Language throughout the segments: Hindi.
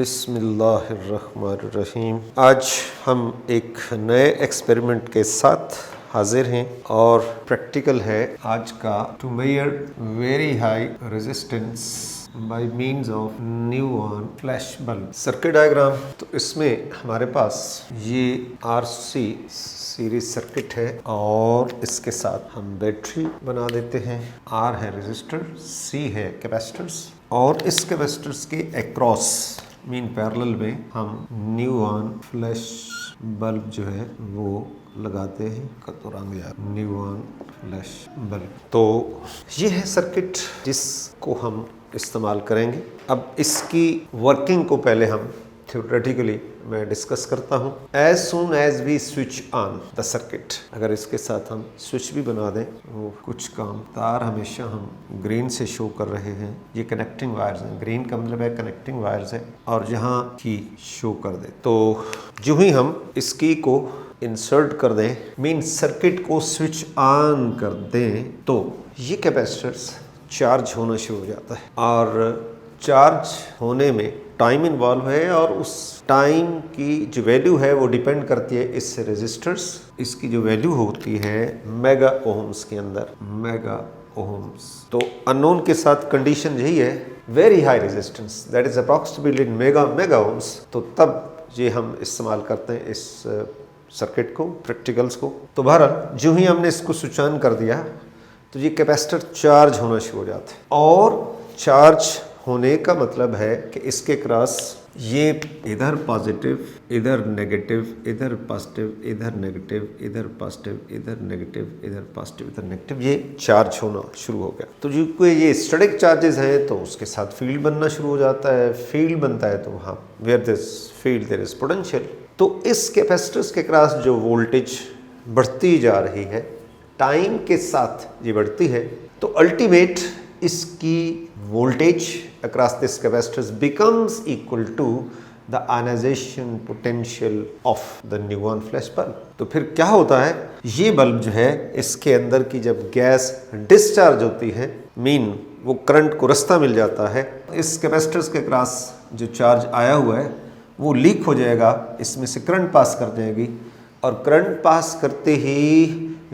बिस्मिल्लाहिर्रहमानिर्रहीम। आज हम एक नए एक्सपेरिमेंट के साथ हाजिर हैं और प्रैक्टिकल है आज का to measure very high resistance by means of neon flash bulb circuit diagram. तो इसमें हमारे पास ये आरसी सीरीज सर्किट है और इसके साथ हम बैटरी बना देते हैं। आर है रेजिस्टर, सी है कैपेसिटर्स और इस कैपेसिटर्स के अक्रॉस मीन पैरेलल में हम न्यूऑन फ्लैश बल्ब जो है वो लगाते हैं। Neon flash bulb. तो ये है सर्किट जिसको हम इस्तेमाल करेंगे। अब इसकी वर्किंग को पहले हम थ्योरेटिकली मैं डिस्कस करता हूँ। As soon as we switch on the circuit, अगर इसके साथ हम स्विच भी बना दें वो कुछ काम। तार हमेशा हम ग्रीन से शो कर रहे हैं, ये कनेक्टिंग वायर्स हैं। ग्रीन का मतलब है कनेक्टिंग वायर्स है और जहाँ की शो कर दे तो जो ही हम इसकी को इंसर्ट कर दें मीन सर्किट को स्विच ऑन कर दें तो ये कैपेसिटर्स चार्ज होना शुरू हो जाता है और चार्ज होने में टाइम इन्वॉल्व है और उस टाइम की जो वैल्यू है वो डिपेंड करती है इस रेजिस्टर्स। इसकी जो वैल्यू होती है मेगा ओम्स के अंदर, मेगा ओम्स। तो अननोन के साथ कंडीशन यही है, very high resistance that is approximately mega ohms. तो तब ये हम इस्तेमाल करते हैं इस सर्किट को, प्रैक्टिकल्स को। तो बहरहाल जो ही हमने इसको स्विच ऑन कर दिया तो ये कैपेसिटर चार्ज होना शुरू हो जाता है और चार्ज होने का मतलब है कि इसके क्रॉस ये इधर पॉजिटिव, इधर नेगेटिव, इधर पॉजिटिव, इधर नेगेटिव, इधर पॉजिटिव, इधर नेगेटिव, इधर पॉजिटिव, इधर नेगेटिव, ये चार्ज होना शुरू हो गया। तो जो कोई ये स्टैटिक चार्जेस हैं तो उसके साथ फील्ड बनना शुरू हो जाता है। फील्ड बनता है तो वहाँ where this field there is potential. तो इस कैपेसिटर्स के क्रॉस जो वोल्टेज बढ़ती जा रही है, टाइम के साथ ये बढ़ती है, तो अल्टीमेट इसकी voltage across this capacitors becomes equal to the ionization potential of the neon flash bulb। तो फिर क्या होता है, ये बल्ब जो है इसके अंदर की जब गैस डिस्चार्ज होती है मीन वो करंट को रास्ता मिल जाता है, इस कैपेसिटर्स के क्रॉस जो चार्ज आया हुआ है वो लीक हो जाएगा, इसमें से करंट पास कर जाएगी और करंट पास करते ही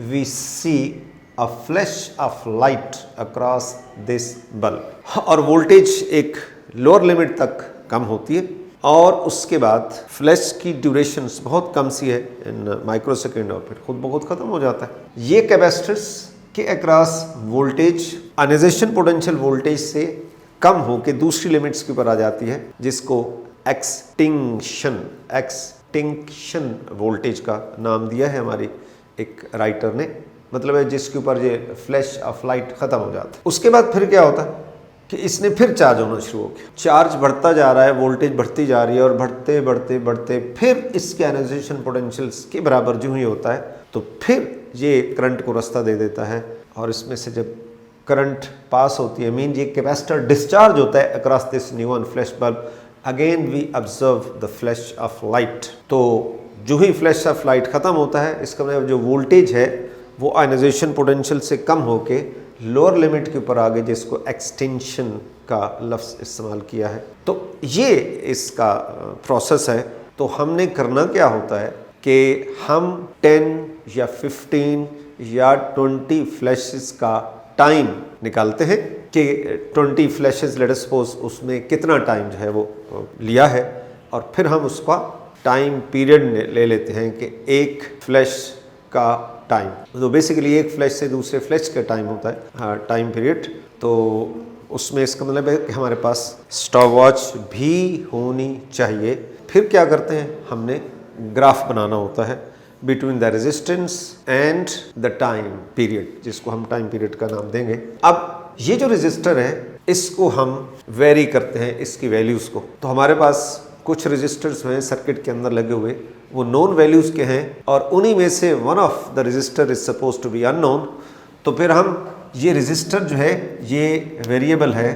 we see a flash of light across this bulb और वोल्टेज एक लोअर लिमिट तक कम होती है और उसके बाद फ्लैश की ड्यूरेशन बहुत कम सी है इन माइक्रोसेकेंड और फिर खुद ब खुद खत्म हो जाता है। ये कैपेसिटर्स के across voltage ionisation potential voltage से कम होकर दूसरी लिमिट्स के ऊपर आ जाती है जिसको एक्सटिंक्शन वोल्टेज का नाम दिया है हमारी एक राइटर ने। मतलब है जिसके ऊपर ये फ्लैश ऑफ लाइट खत्म हो जाता है। उसके बाद फिर क्या होता है कि इसने फिर चार्ज होना शुरू हो गया, चार्ज बढ़ता जा रहा है, वोल्टेज बढ़ती जा रही है और बढ़ते बढ़ते बढ़ते फिर इसके आयनाइजेशन पोटेंशियल्स के बराबर जो ही होता है तो फिर ये करंट को रास्ता दे देता है और इसमें से जब करंट पास होती है मीन ये कैपेसिटर डिस्चार्ज होता है across this neon flash bulb, again we observe the flash of light. तो जो ही फ्लैश ऑफ लाइट खत्म होता है इसका मतलब जो वोल्टेज है वो आयनाइजेशन पोटेंशियल से कम होके लोअर लिमिट के ऊपर आ गए जिसको एक्सटेंशन का लफ्ज़ इस्तेमाल किया है। तो ये इसका प्रोसेस है। तो हमने करना क्या होता है कि हम 10 या 15 या 20 फ्लैशेस का टाइम निकालते हैं कि 20 फ्लैशेस लेट अस सपोज उसमें कितना टाइम जो है वो लिया है और फिर हम उसका टाइम पीरियड ले लेते हैं कि एक फ्लैश का टाइम। तो बेसिकली एक फ्लैश से दूसरे फ्लैश का टाइम होता है टाइम पीरियड। तो उसमें इसका मतलब है कि हमारे पास स्टॉपवॉच भी होनी चाहिए। फिर क्या करते हैं, हमने ग्राफ बनाना होता है between the resistance and the time period, जिसको हम टाइम पीरियड का नाम देंगे। अब ये जो रेजिस्टर है इसको हम वेरी करते हैं इसकी वैल्यूज़ को। तो हमारे पास कुछ रेजिस्टर्स हैं सर्किट के अंदर लगे हुए, वो नोन वैल्यूज़ के हैं और उन्हीं में से one of the resistor is suppose to be unknown. तो फिर हम ये रेजिस्टर जो है ये वेरिएबल है,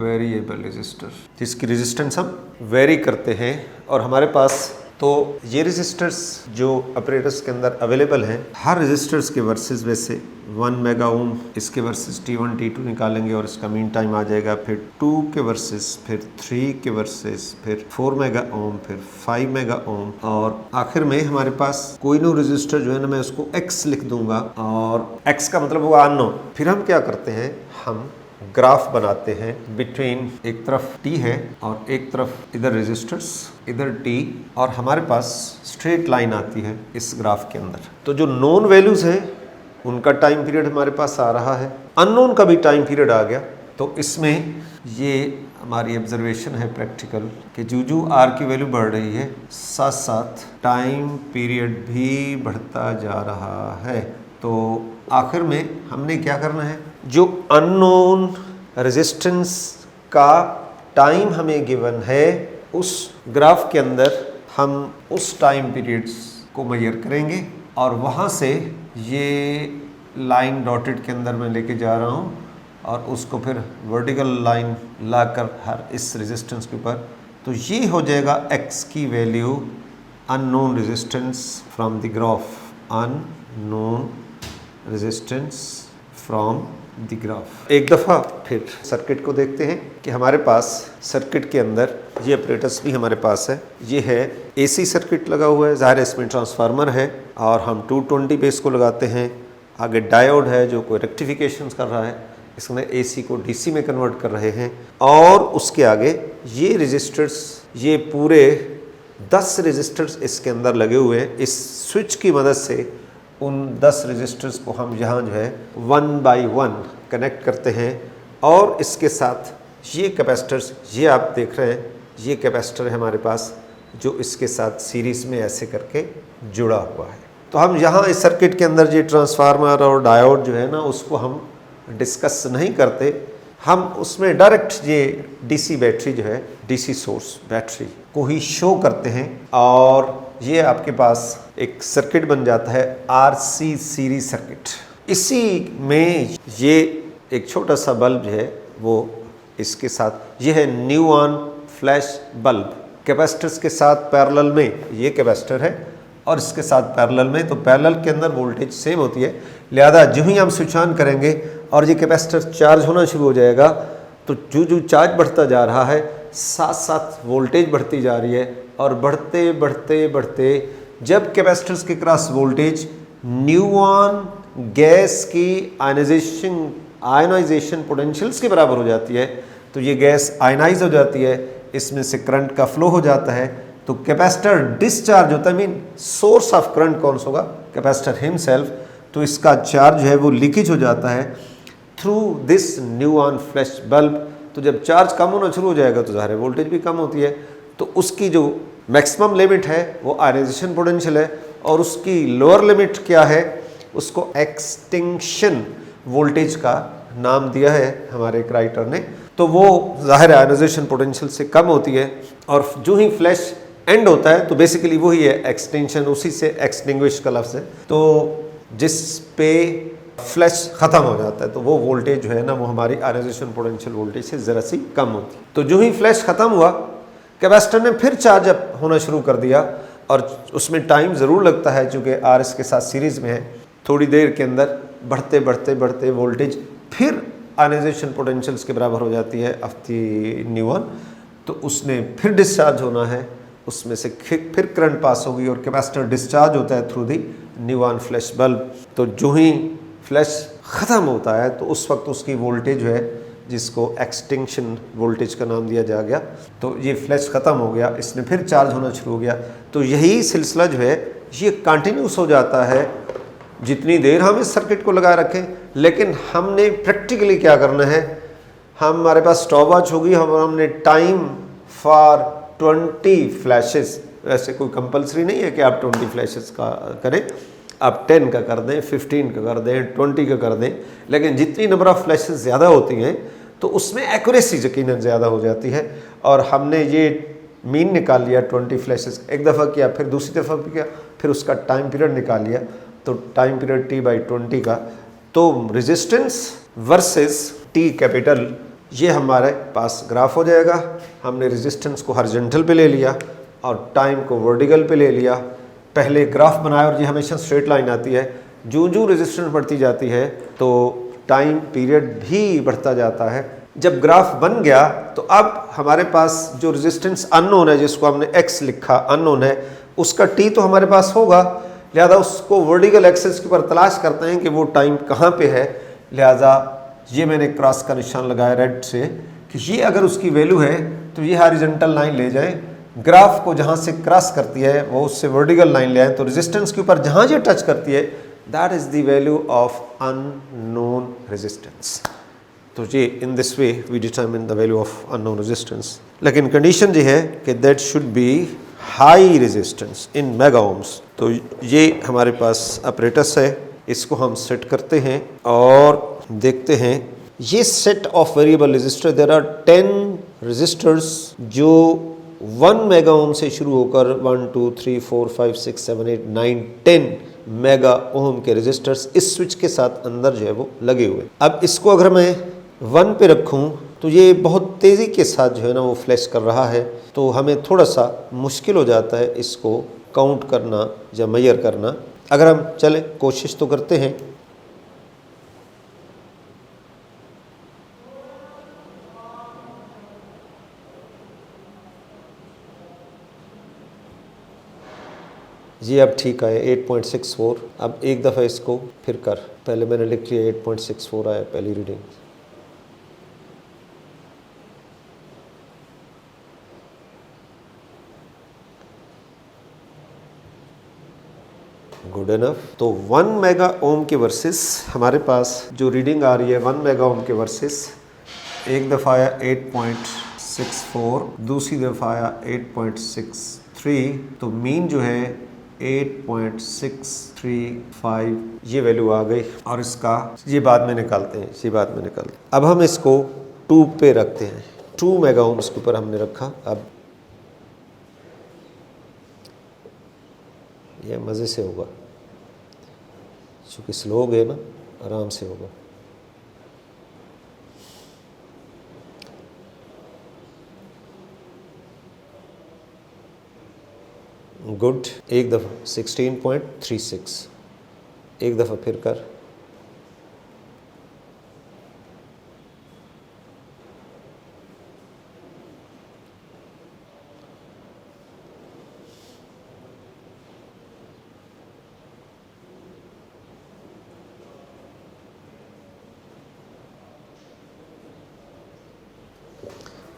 वेरिएबल रेजिस्टर जिसकी रेजिस्टेंस हम वेरी करते हैं और हमारे पास तो ये रेजिस्टर्स जो ऑपरेटर्स के अंदर अवेलेबल हैं, हर रेजिस्टर्स के वर्सेस वैसे 1 मेगा ओम इसके वर्सेस T1 T2 निकालेंगे और इसका मीन टाइम आ जाएगा, फिर 2 के वर्सेस, फिर 3 के वर्सेस, फिर 4 मेगा ओम, फिर 5 मेगा ओम, और आखिर में हमारे पास कोई नो रेजिस्टर जो है ना, मैं उसको X लिख दूंगा और X का मतलब हुआ अननोन। फिर हम क्या करते हैं, हम ग्राफ बनाते हैं बिटवीन, एक तरफ T है और एक तरफ इधर रेजिस्टर्स, इधर T, और हमारे पास स्ट्रेट लाइन आती है इस ग्राफ के अंदर। तो जो नोन वैल्यूज हैं उनका टाइम पीरियड हमारे पास आ रहा है, अननोन का भी टाइम पीरियड आ गया। तो इसमें ये हमारी ऑब्जर्वेशन है प्रैक्टिकल कि जूजू R की वैल्यू बढ़ रही है, साथ साथ टाइम पीरियड भी बढ़ता जा रहा है। तो आखिर में हमने क्या करना है, जो अननोन रेजिस्टेंस का टाइम हमें गिवन है उस ग्राफ के अंदर हम उस टाइम पीरियड्स को मेजर करेंगे और वहाँ से ये लाइन डॉटेड के अंदर मैं लेके जा रहा हूँ और उसको फिर वर्टिकल लाइन लाकर हर इस रेजिस्टेंस के ऊपर, तो ये हो जाएगा X की value unknown resistance from the graph, unknown resistance from the graph. एक दफ़ा फिर सर्किट को देखते हैं कि हमारे पास सर्किट के अंदर ये ऑपरेटर्स भी हमारे पास है। ये है AC सर्किट लगा हुआ है, ज़ाहिर है इसमें ट्रांसफार्मर है और हम 220 बेस को लगाते हैं। आगे डायोड है जो कोई रेक्टिफिकेशन कर रहा है, इसमें AC को DC में कन्वर्ट कर रहे हैं, और उसके आगे ये रजिस्टर्स, ये पूरे 10 रजिस्टर्स इसके अंदर लगे हुए हैं। इस स्विच की मदद से उन 10 रजिस्टर्स को हम यहाँ जो है 1 बाय 1 कनेक्ट करते हैं, और इसके साथ ये कैपेसिटर्स, ये आप देख रहे हैं, ये कैपेसिटर है हमारे पास जो इसके साथ सीरीज़ में ऐसे करके जुड़ा हुआ है। तो हम यहाँ इस सर्किट के अंदर ये ट्रांसफार्मर और डायोड जो है ना, उसको हम डिस्कस नहीं करते, हम उसमें डायरेक्ट ये DC बैटरी जो है, DC सोर्स बैटरी को ही शो करते हैं, और ये आपके पास एक सर्किट बन जाता है RC सीरीज सर्किट। इसी में ये एक छोटा सा बल्ब है, वो इसके साथ, ये है न्यूऑन फ्लैश बल्ब, कैपेसिटर्स के साथ पैरेलल में ये कैपेसिटर है और इसके साथ पैरेलल में, तो पैरेलल के अंदर वोल्टेज सेम होती है, लिहाजा जो ही हम स्विच ऑन करेंगे और ये कैपेसिटर चार्ज होना शुरू हो जाएगा, तो जो जो चार्ज बढ़ता जा रहा है साथ साथ वोल्टेज बढ़ती जा रही है, और बढ़ते बढ़ते बढ़ते जब कैपेसिटर्स के क्रॉस वोल्टेज न्यूऑन गैस की आयनाइजेशन पोटेंशियल्स के बराबर हो जाती है, तो ये गैस आयनाइज हो जाती है, इसमें से करंट का फ्लो हो जाता है, तो कैपेसिटर डिस्चार्ज होता है। मीन सोर्स ऑफ करंट कौन सा होगा, कैपेसिटर हिमसेल्फ, तो इसका चार्ज है वो लीकेज हो जाता है through this neon flash bulb. तो जब चार्ज कम होना शुरू हो जाएगा तो ज़ाहिर है वोल्टेज भी कम होती है, तो उसकी जो मैक्सिमम लिमिट है वो आयनाइजेशन पोटेंशियल है, और उसकी लोअर लिमिट क्या है, उसको एक्सटिंक्शन वोल्टेज का नाम दिया है हमारे एक राइटर ने। तो वो ज़ाहिर है आयनाइजेशन पोटेंशियल से कम होती है, और जो ही फ्लैश एंड होता है तो बेसिकली वही है एक्सटेंशन, उसी से एक्सटिंग्विश का लफ्ज़ है। तो जिस पे फ्लैश ख़त्म हो जाता है तो वो वोल्टेज जो है ना, वो हमारी आयनाइजेशन पोटेंशियल वोल्टेज से ज़रा सी कम होती है। तो जो ही फ्लैश ख़त्म हुआ, कैपेसिटर ने फिर चार्ज अप होना शुरू कर दिया, और उसमें टाइम ज़रूर लगता है चूँकि R इसके साथ सीरीज़ में है। थोड़ी देर के अंदर बढ़ते बढ़ते बढ़ते वोल्टेज फिर आयनाइजेशन पोटेंशियल्स के बराबर हो जाती है ऑफ द न्यूऑन, तो उसने फिर डिस्चार्ज होना है, उसमें से फिर करंट पास होगी और कैपेसिटर डिस्चार्ज होता है through the neon flash bulb. तो जो ही फ्लैश ख़त्म होता है तो उस वक्त उसकी वोल्टेज जो है, जिसको एक्सटिंक्शन वोल्टेज का नाम दिया जा गया, तो ये फ्लैश ख़त्म हो गया, इसने फिर चार्ज होना शुरू हो गया। तो यही सिलसिला जो है ये कंटिन्यूस हो जाता है जितनी देर हम इस सर्किट को लगा रखें। लेकिन हमने प्रैक्टिकली क्या करना है, हमारे पास स्टॉप वॉच होगी, हमने टाइम फॉर 20 फ्लैशेस, वैसे कोई कंपलसरी नहीं है कि आप 20 फ्लैशेस का करें, आप 10 का कर दें, 15 का कर दें, 20 का कर दें, लेकिन जितनी नंबर ऑफ़ फ्लैशेस ज़्यादा होती हैं तो उसमें एक्यूरेसी यकीनन ज़्यादा हो जाती है। और हमने ये मीन निकाल लिया 20 फ्लैशेस, एक दफ़ा किया, फिर दूसरी दफ़ा भी किया, फिर उसका टाइम पीरियड निकाल लिया, तो टाइम पीरियड T/20 का, तो रेजिस्टेंस वर्सेस T कैपिटल, ये हमारे पास ग्राफ हो जाएगा। हमने रेजिस्टेंस को हॉरिजॉन्टल पे ले लिया और टाइम को वर्टिकल पे ले लिया, पहले ग्राफ बनाया और ये हमेशा स्ट्रेट लाइन आती है, जो रेजिस्टेंस बढ़ती जाती है तो टाइम पीरियड भी बढ़ता जाता है। जब ग्राफ बन गया तो अब हमारे पास जो रेजिस्टेंस अननोन है, जिसको हमने x लिखा अननोन है, उसका t तो हमारे पास होगा, लिहाजा उसको वर्टिकल एक्सिस के ऊपर तलाश करते हैं कि वो टाइम कहाँ पे है। लिहाजा ये मैंने क्रॉस का निशान लगाया रेड से कि ये अगर उसकी वैल्यू है तो ये हॉरिजॉन्टल लाइन ले जाए, ग्राफ को जहाँ से क्रॉस करती है वो उससे वर्टिकल लाइन ले आए, तो रेजिस्टेंस के ऊपर जहाँ ये टच करती है that is the value of unknown resistance. तो ये in this way we determine the value of unknown resistance. लेकिन कंडीशन ये है कि that should be high resistance in mega ohms. तो ये हमारे पास अपरेटस है, इसको हम सेट करते हैं और देखते हैं। ये set of variable resistor, there are 10 resistors जो 1 मेगा ओम से शुरू होकर 1 2 3 4 5 6 7 8 9 10 मेगा ओम के रेजिस्टर्स इस स्विच के साथ अंदर जो है वो लगे हुए। अब इसको अगर मैं 1 पे रखूं तो ये बहुत तेज़ी के साथ जो है ना वो फ्लैश कर रहा है, तो हमें थोड़ा सा मुश्किल हो जाता है इसको काउंट करना या मेजर करना। अगर हम चले कोशिश तो करते हैं। जी अब ठीक आया 8.64। अब एक दफ़ा इसको फिर कर, पहले मैंने लिख लिया 8.64 आया पहली रीडिंग। Good enough. तो 1 मेगा ओम के वर्सेस हमारे पास जो रीडिंग आ रही है 1 मेगा ओम के वर्सेस, एक दफ़ा आया 8.64, दूसरी दफ़ा आया 8.63, तो मीन जो है 8.635 ये वैल्यू आ गई। और इसका ये बाद में निकालते हैं, इसी बाद में निकालते हैं। अब हम इसको 2 पे रखते हैं, 2 मेगा ओम्स के ऊपर हमने रखा। अब ये मज़े से होगा, चूँकि स्लो हो गए ना, आराम से होगा। गुड। एक दफ़ा 16.36, एक दफ़ा फिर कर।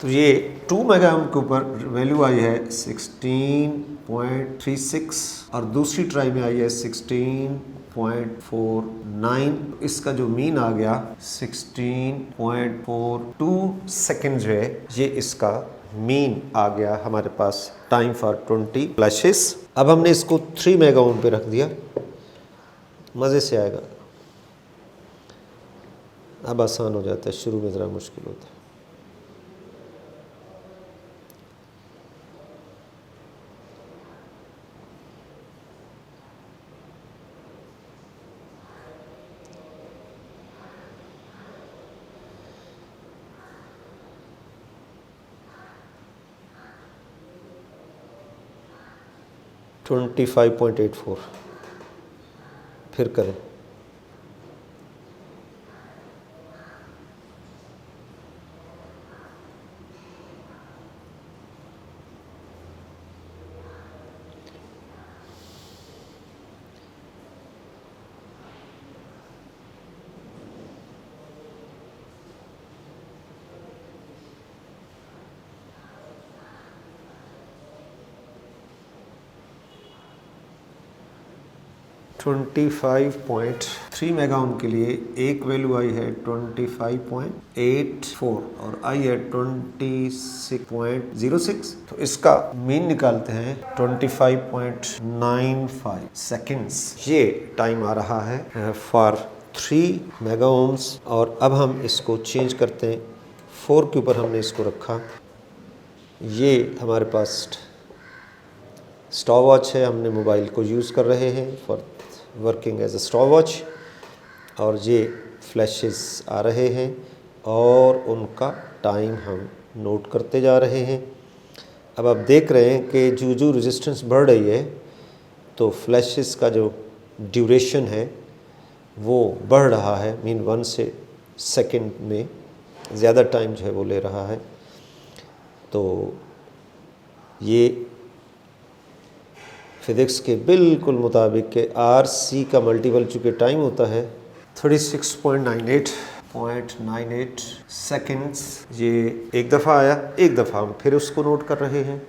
तो ये 2 मेगा ओम के ऊपर वैल्यू आई है 16.36 और दूसरी ट्राई में आई है 16.49। इसका जो मीन आ गया 16.42 सेकेंड जो है, ये इसका मीन आ गया हमारे पास टाइम फॉर 20 फ्लैशेस। अब हमने इसको 3 मेगा ओम पे रख दिया, मज़े से आएगा। अब आसान हो जाता है, शुरू में ज़रा मुश्किल होता है। तो 25.84 फिर करें। ट्वेंटी 25.3 मेगा ओम के लिए एक वैल्यू आई है 25.84 और आई है 26.06। तो इसका मीन निकालते हैं 25.95 सेकेंड्स। ये टाइम आ रहा है फॉर 3 मेगा ओम्स। और अब हम इसको चेंज करते हैं, 4 के ऊपर हमने इसको रखा। ये हमारे पास स्टॉप वॉच है, हमने मोबाइल को यूज़ कर रहे हैं for working as a stopwatch. और ये फ्लैशेस आ रहे हैं और उनका टाइम हम नोट करते जा रहे हैं। अब आप देख रहे हैं कि जो रेजिस्टेंस बढ़ रही है तो फ्लैशेस का जो ड्यूरेशन है वो बढ़ रहा है, मीन 1 से सेकंड में ज़्यादा टाइम जो है वो ले रहा है। तो ये फिज़िक्स के बिल्कुल मुताबिक के आर सी का मल्टीपल चूँकि टाइम होता है 36.98 सेकेंड्स, ये एक दफ़ा आया, एक दफ़ा हम फिर उसको नोट कर रहे हैं।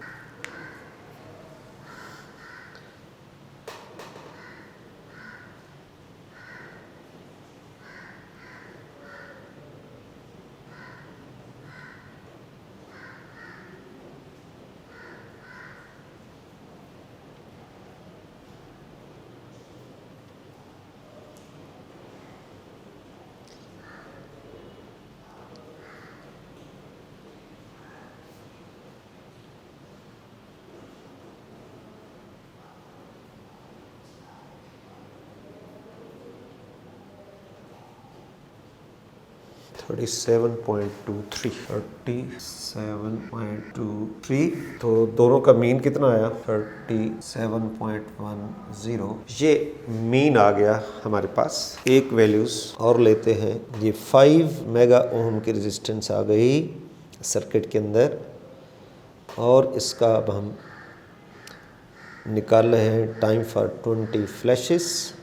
Thirty seven point two three. तो दोनों का मीन कितना आया 37.10। ये मीन आ गया हमारे पास। एक वैल्यूज़ और लेते हैं। ये 5 मेगा ओम की रेजिस्टेंस आ गई सर्किट के अंदर और इसका अब हम निकाल रहे हैं टाइम फॉर 20 फ्लैशेस।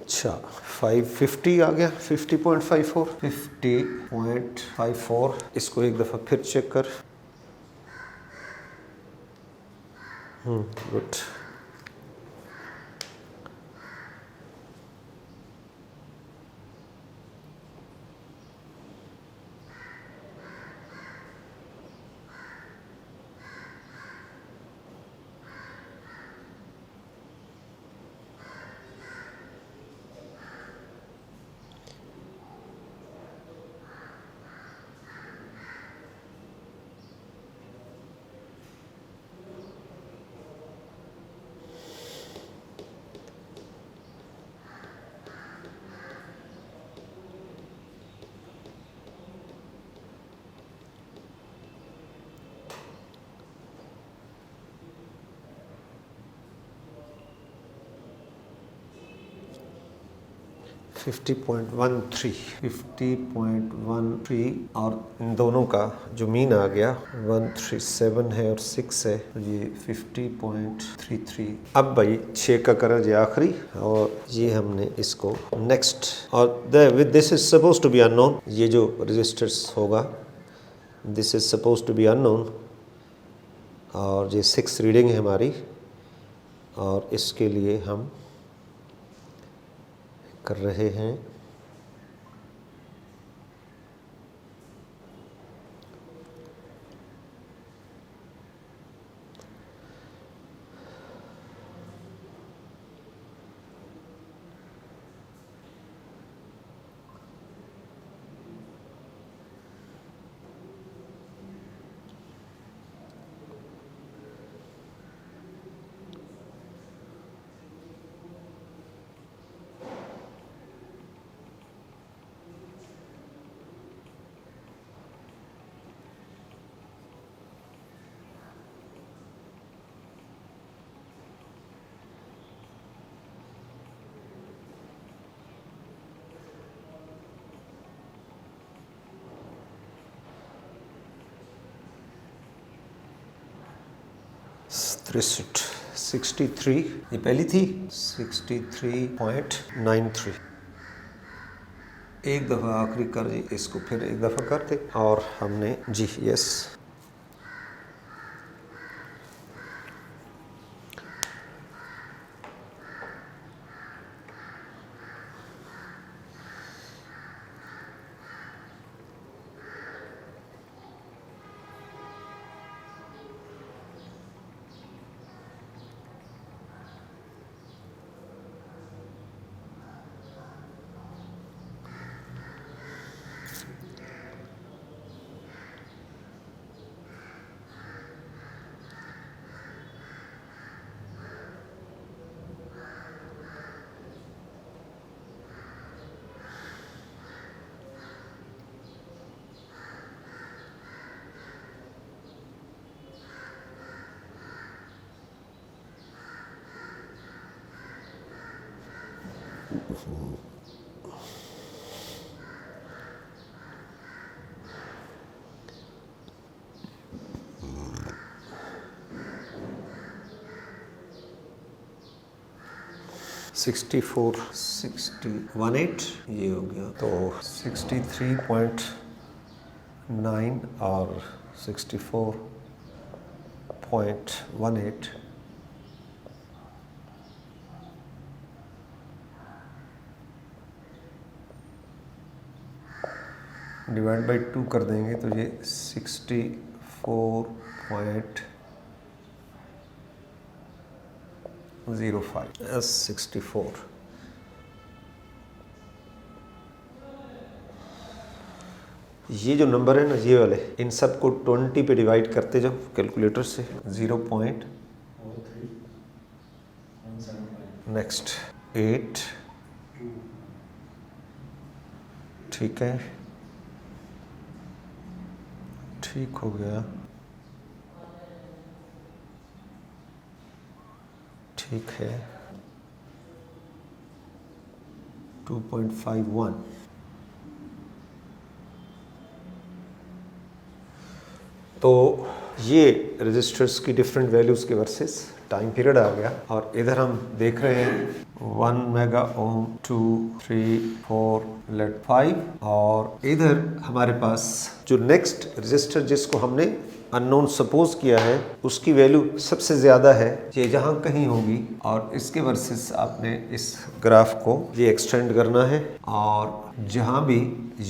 अच्छा 550 आ गया, 50.54। इसको एक दफ़ा फिर चेक कर। Good. Fifty point one three और इन दोनों का जो मीन आ गया 137 है और 6 है, ये 50.33। अब भाई 6 का करज ये आखिरी और ये हमने इसको नेक्स्ट और with this is suppose to be unknown. ये जो रजिस्टर्स होगा this is suppose to be unknown और ये 6 रीडिंग है हमारी और इसके लिए हम कर रहे हैं। त्रिसठ 63 ये पहली थी 63.93। एक दफ़ा आखिरी कर जी, इसको फिर एक दफ़ा करते और हमने जी यस 64.18 ये हो गया, तो 63.9 और 64.18 डिवाइड बाई 2 कर देंगे तो ये 64.05 S64। ये जो नंबर है ना, ये वाले, इन सब को 20 पे डिवाइड करते जाओ कैलकुलेटर से। 0. नेक्स्ट 8, ठीक है, ठीक हो गया, ठीक है। 2.51। तो ये रजिस्टर्स की डिफरेंट वैल्यूज़ के वर्सेस टाइम पीरियड आ गया। और इधर हम देख रहे हैं 1 मेगा ओम, 2, 3, 4, लेट 5। और इधर हमारे पास जो नेक्स्ट रजिस्टर जिसको हमने अननोन सपोज किया है उसकी वैल्यू सबसे ज़्यादा है, ये जहाँ कहीं होगी। और इसके वर्सेस आपने इस ग्राफ को ये एक्सटेंड करना है और जहाँ भी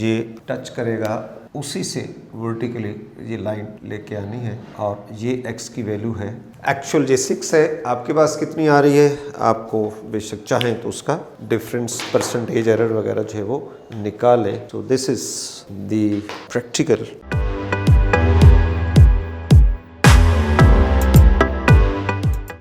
ये टच करेगा उसी से वर्टिकली ये लाइन लेके आनी है। और ये x की वैल्यू है, एक्चुअल ये 6 है। आपके पास कितनी आ रही है, आपको बेशक चाहें तो उसका डिफरेंस परसेंटेज एरर वगैरह जो है वो निकालें। तो दिस इज़ द प्रैक्टिकल